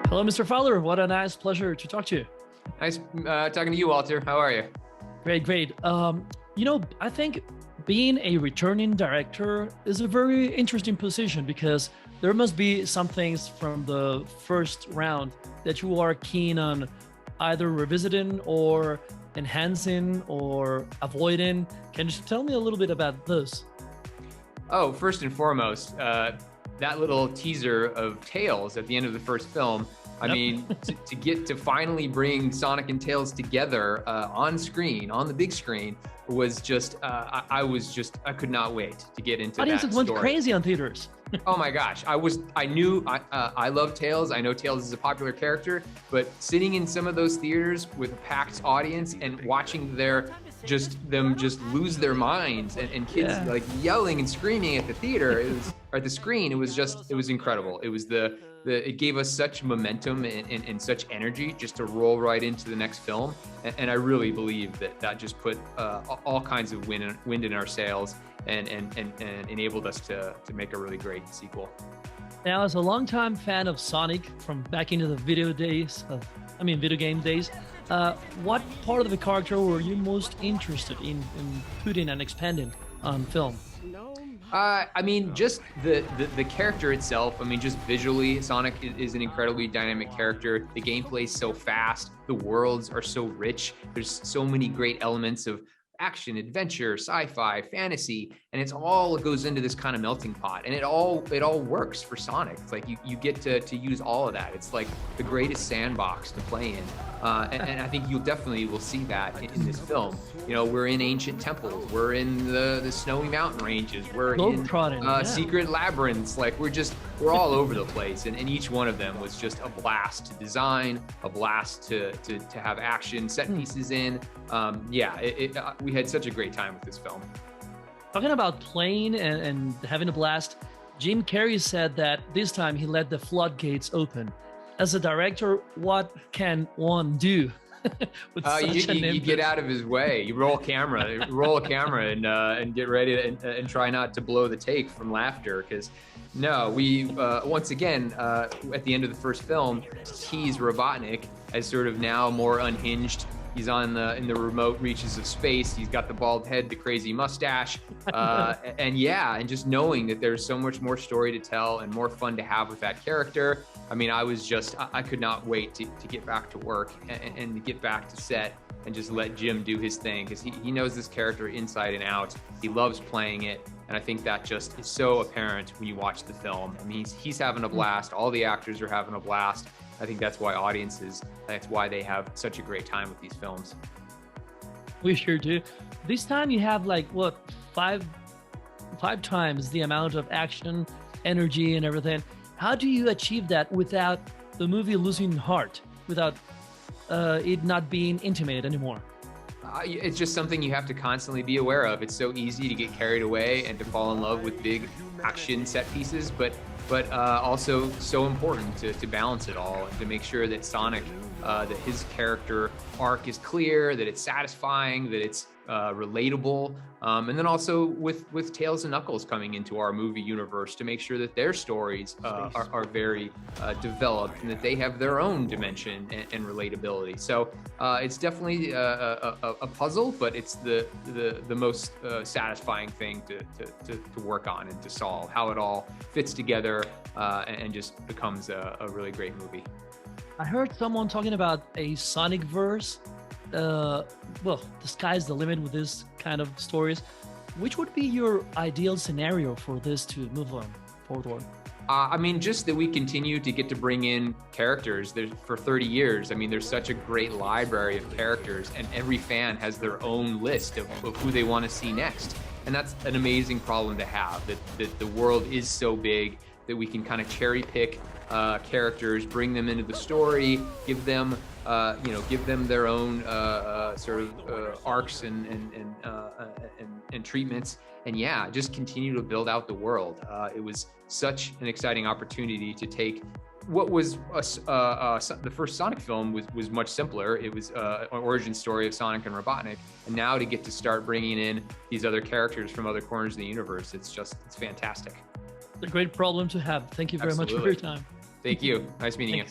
Hello, Mr. Fowler. What a nice pleasure to talk to you. Nice talking to you, Walter. How are you? Great, great. I think being a returning director is a very interesting position because there must be some things from the first round that you are keen on either revisiting or enhancing or avoiding. Can you tell me a little bit about this? Oh, first and foremost, that little teaser of Tails at the end of the first film. I mean, to get to finally bring Sonic and Tails together on screen, on the big screen, was just, I could not wait to get into that story. Went crazy on theaters. Oh my gosh, I love Tails. I know Tails is a popular character, but sitting in some of those theaters with a packed audience and watching them just lose their minds and kids like yelling and screaming at the theater, or at the screen, it was incredible. It gave us such momentum and such energy just to roll right into the next film. And I really believe that just put all kinds of wind in our sails and enabled us to make a really great sequel. Now, as a longtime fan of Sonic from back into the video game days, what part of the character were you most interested in putting and expanding on film? I mean, just the character itself. I mean, just visually, Sonic is an incredibly dynamic character. The gameplay is so fast. The worlds are so rich. There's so many great elements of action, adventure, sci-fi, fantasy, and it goes into this kind of melting pot, and it all works for Sonic. It's like you get to use all of that. It's like the greatest sandbox to play in, and I think you definitely will see that in this film. You know, we're in ancient temples, we're in the snowy mountain ranges, we're in secret labyrinths. Like we're all over the place, and each one of them was just a blast to design, a blast to have action set pieces in. We had such a great time with this film. Talking about playing and having a blast, Jim Carrey said that this time he let the floodgates open. As a director, what can one do with such an input? You get out of his way. You roll a camera and get ready and try not to blow the take from laughter. Because no, we once again at the end of the first film tease Robotnik as sort of now more unhinged. He's in the remote reaches of space. He's got the bald head, the crazy mustache, and just knowing that there's so much more story to tell and more fun to have with that character. I mean, I could not wait to get back to work and to get back to set and just let Jim do his thing, because he knows this character inside and out. He loves playing it, and I think that just is so apparent when you watch the film. I mean, he's having a blast. All the actors are having a blast. I think that's why they have such a great time with these films. We sure do. This time you have like five times the amount of action, energy, and everything. How do you achieve that without the movie losing heart, without it not being intimate anymore? It's just something you have to constantly be aware of. It's so easy to get carried away and to fall in love with big action set pieces, but also so important to balance it all and to make sure that Sonic, that his character arc is clear, that it's satisfying, that it's relatable, and then also with Tails and Knuckles coming into our movie universe to make sure that their stories are very developed and that they have their own dimension and relatability. So it's definitely a puzzle, but it's the most satisfying thing to work on and to solve, how it all fits together and just becomes a really great movie. I heard someone talking about a Sonic verse. The sky's the limit with this kind of stories. Which would be your ideal scenario for this to move on forward? I mean, just that we continue to get to bring in characters. For 30 years, I mean, there's such a great library of characters, and every fan has their own list of who they want to see next. And that's an amazing problem to have, that the world is so big that we can kind of cherry pick characters, bring them into the story, give them their own sort of arcs and treatments, and just continue to build out the world. It was such an exciting opportunity to take what was the first Sonic film was much simpler. It was an origin story of Sonic and Robotnik, and now to get to start bringing in these other characters from other corners of the universe, it's fantastic. It's a great problem to have. Thank you very much for your time. Thank you. Nice meeting you.